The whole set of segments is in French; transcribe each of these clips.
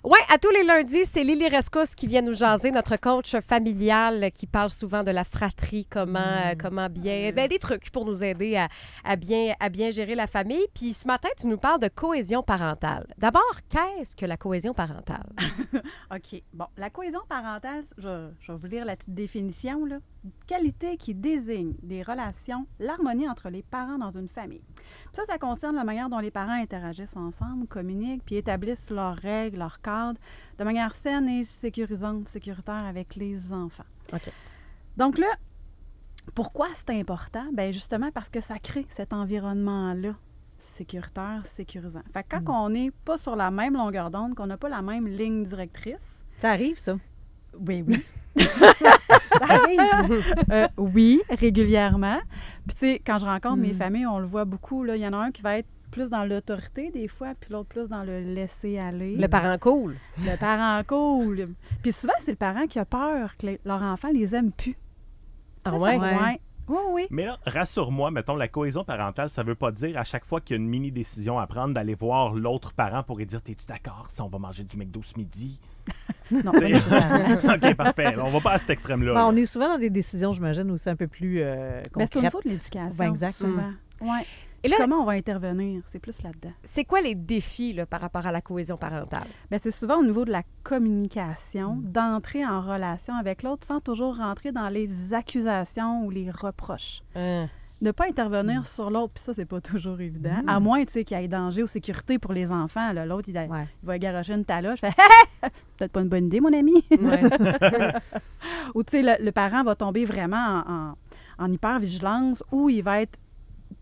Oui, à tous les lundis, c'est Lily Rescousse qui vient nous jaser, notre coach familial qui parle souvent de la fratrie, comment bien... des trucs pour nous aider à bien gérer la famille. Puis ce matin, tu nous parles de cohésion parentale. D'abord, qu'est-ce que la cohésion parentale? OK. Bon, la cohésion parentale, je vais vous lire la petite définition, là. Qualité qui désigne des relations, l'harmonie entre les parents dans une famille. Puis ça concerne la manière dont les parents interagissent ensemble, communiquent, puis établissent leurs règles, leurs cadres, de manière saine et sécuritaire avec les enfants. OK. Donc là, pourquoi c'est important? Bien, justement parce que ça crée cet environnement-là sécuritaire, sécurisant. Fait que quand on n'est pas sur la même longueur d'onde, qu'on n'a pas la même ligne directrice... Ça arrive, ça? Oui. Ça arrive. Oui, régulièrement. Puis tu sais, quand je rencontre mes familles, on le voit beaucoup, là, il y en a un qui va être plus dans l'autorité des fois, puis l'autre plus dans le laisser-aller. Le parent cool. Le parent cool. Puis souvent, c'est le parent qui a peur que leur enfant les aime plus. Ah ouais? Ouais. Oui. Mais là, rassure-moi, mettons, la cohésion parentale, ça veut pas dire à chaque fois qu'il y a une mini-décision à prendre d'aller voir l'autre parent pour lui dire « T'es-tu d'accord si on va manger du McDo ce midi? » Non, OK, parfait. On va pas à cet extrême-là. Ben, on est souvent dans des décisions, j'imagine, aussi un peu plus concrètes. mais c'est au niveau de l'éducation, Ouais, exactement. souvent. Ouais. Et Puis là, comment on va intervenir? C'est plus là-dedans. c'est quoi les défis là, par rapport à la cohésion parentale? Bien, c'est souvent au niveau de la communication, d'entrer en relation avec l'autre sans toujours rentrer dans les accusations ou les reproches. Ne pas intervenir sur l'autre, puis ça, c'est pas toujours évident. À moins, tu sais, qu'il y ait danger ou sécurité pour les enfants. Là. L'autre, il va garocher une taloche. Fait « peut-être pas une bonne idée, mon ami. » Ou, tu sais, le parent va tomber vraiment en hyper-vigilance ou il va être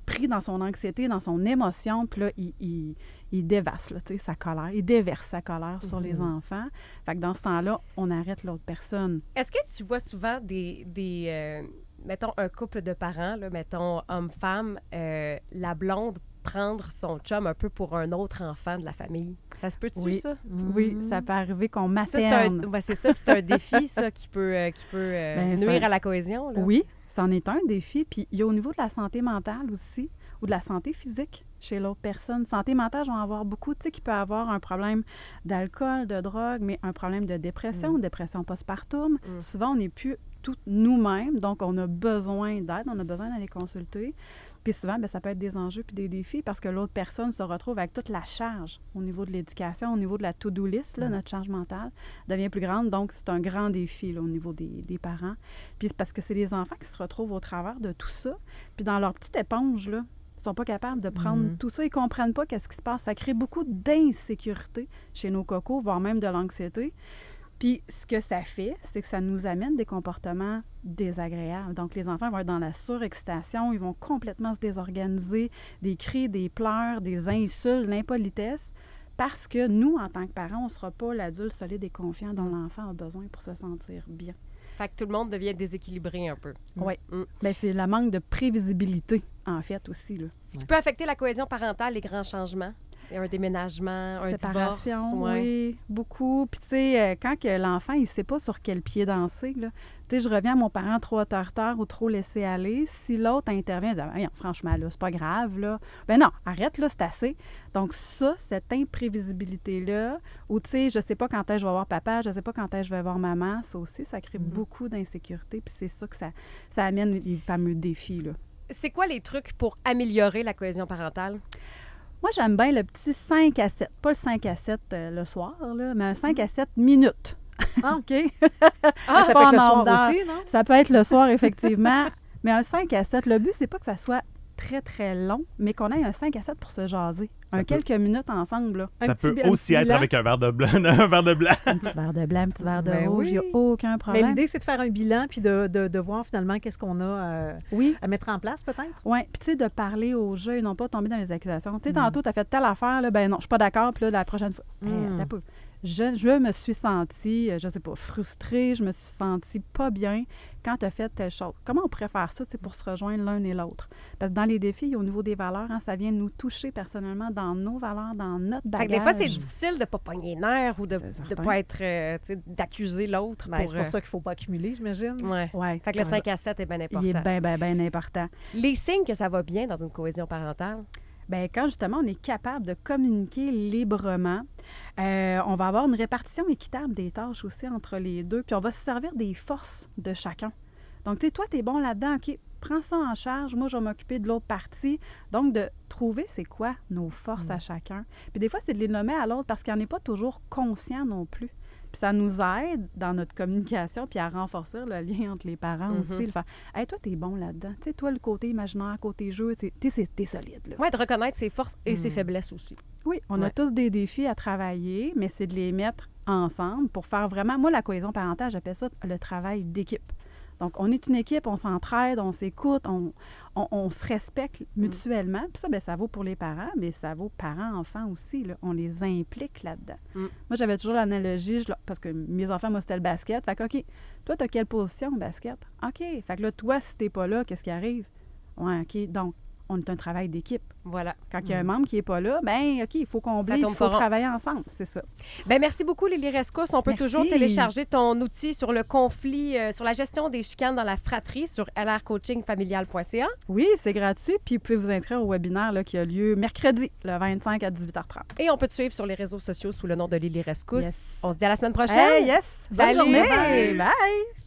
pris dans son anxiété, dans son émotion, puis là, il déverse là, sa colère. Il déverse sa colère sur les enfants. Fait que dans ce temps-là, on arrête l'autre personne. Est-ce que tu vois souvent mettons, un couple de parents, là, mettons, homme-femme, la blonde prendre son chum un peu pour un autre enfant de la famille? Ça se peut-tu, ça? Oui, ça peut arriver qu'on Ça, materne. c'est ça, c'est un défi, ça, qui peut nuire à la cohésion. Là. Oui, c'en est un défi. Puis il y a au niveau de la santé mentale aussi, ou de la santé physique chez l'autre personne. Santé mentale, je vais en avoir beaucoup, tu sais, qui peut avoir un problème d'alcool, de drogue, mais un problème de dépression, dépression postpartum. Souvent, on n'est plus tout nous-mêmes, donc on a besoin d'aide, on a besoin d'aller consulter. Puis souvent, bien, ça peut être des enjeux puis des défis parce que l'autre personne se retrouve avec toute la charge au niveau de l'éducation, au niveau de la to-do list, là, notre charge mentale devient plus grande. Donc, c'est un grand défi là, au niveau des parents. Puis c'est parce que c'est les enfants qui se retrouvent au travers de tout ça. Puis dans leur petite éponge, là, ils sont pas capables de prendre tout ça. Ils comprennent pas qu'est-ce qui se passe. Ça crée beaucoup d'insécurité chez nos cocos, voire même de l'anxiété. Puis, ce que ça fait, c'est que ça nous amène des comportements désagréables. Donc, les enfants vont être dans la surexcitation, ils vont complètement se désorganiser, des cris, des pleurs, des insultes, l'impolitesse, parce que nous, en tant que parents, on ne sera pas l'adulte solide et confiant dont l'enfant a besoin pour se sentir bien. Fait que tout le monde devient déséquilibré un peu. Oui. Bien, c'est le manque de prévisibilité, en fait, aussi, là. Ce qui peut affecter la cohésion parentale, les grands changements. Un déménagement, un séparation, divorce. Oui, beaucoup. Puis, tu sais, quand que l'enfant, il ne sait pas sur quel pied danser, là, tu sais, je reviens à mon parent trop autoritaire ou trop laissé aller. Si l'autre intervient, il dit « franchement, là, c'est pas grave, là. » Ben non, arrête, là, c'est assez. Donc, ça, cette imprévisibilité-là, où, tu sais, je sais pas quand est-ce que je vais voir papa, je sais pas quand est-ce que je vais voir maman, ça aussi, ça crée beaucoup d'insécurité. Puis c'est ça que ça amène les fameux défis, là. C'est quoi les trucs pour améliorer la cohésion parentale? Moi, j'aime bien le petit 5 à 7. Pas le 5 à 7 le soir, là, mais un 5 à 7 minutes. OK? Ça peut être le soir aussi, non? Ça peut être le soir, effectivement. Mais un 5 à 7, le but, c'est pas que ça soit très, très long, mais qu'on ait un 5 à 7 pour se jaser. Quelques minutes ensemble, là. Ça peut aussi être avec un verre de blanc. Un verre de blanc. Un petit verre de blanc, un petit verre de Ben rouge, il n'y a aucun problème. Mais l'idée, c'est de faire un bilan puis de voir finalement qu'est-ce qu'on a à mettre en place, peut-être. Oui, puis tu sais, de parler au jeu et non pas tomber dans les accusations. Tu sais, tantôt, tu as fait telle affaire, là, ben non, je suis pas d'accord, puis là, la prochaine fois, attends un peu. Je me suis sentie, je sais pas, frustrée, je me suis sentie pas bien quand tu as fait telle chose. Comment on pourrait faire ça, pour se rejoindre l'un et l'autre? Parce que dans les défis, au niveau des valeurs, ça vient nous toucher personnellement dans nos valeurs, dans notre bagage. Fait que des fois, c'est difficile de ne pas pogner les nerfs ou de ne pas être, d'accuser l'autre. C'est pour ça qu'il ne faut pas accumuler, j'imagine. Oui. Fait que le 5 à 7 est bien important. Il est bien important. Les signes que ça va bien dans une cohésion parentale? Bien, quand justement on est capable de communiquer librement, on va avoir une répartition équitable des tâches aussi entre les deux, puis on va se servir des forces de chacun. Donc, tu sais, toi, tu es bon là-dedans, OK, prends ça en charge, moi, je vais m'occuper de l'autre partie. Donc, de trouver c'est quoi nos forces à chacun. Puis des fois, c'est de les nommer à l'autre parce qu'il n'en est pas toujours conscient non plus. Puis ça nous aide dans notre communication puis à renforcer le lien entre les parents aussi. Le faire, hey, toi, t'es bon là-dedans. Tu sais, toi, le côté imaginaire, côté jeu, t'es solide. Là. Oui, de reconnaître ses forces et ses faiblesses aussi. Oui, on a tous des défis à travailler, mais c'est de les mettre ensemble pour faire vraiment... Moi, la cohésion parentale, j'appelle ça le travail d'équipe. Donc, on est une équipe, on s'entraide, on s'écoute, on se respecte mutuellement. Puis ça, bien, ça vaut pour les parents, mais ça vaut parents-enfants aussi. Là. On les implique là-dedans. Moi, j'avais toujours l'analogie, parce que mes enfants, moi, c'était le basket. Fait que, OK, toi, t'as quelle position au basket? OK. Fait que là, toi, si t'es pas là, qu'est-ce qui arrive? Ouais, OK. Donc, on est un travail d'équipe. Voilà. Quand il y a un membre qui n'est pas là, bien, OK, il faut combler, il faut travailler ensemble. C'est ça. Bien, merci beaucoup, Lily Rescousse. On peut toujours télécharger ton outil sur le conflit, sur la gestion des chicanes dans la fratrie sur lrcoachingfamilial.ca. Oui, c'est gratuit. Puis, vous pouvez vous inscrire au webinaire là, qui a lieu mercredi, le 25 à 18h30. Et on peut te suivre sur les réseaux sociaux sous le nom de Lily Rescousse. Yes. On se dit à la semaine prochaine. Hey, yes. Bonne Salut. journée. Bye.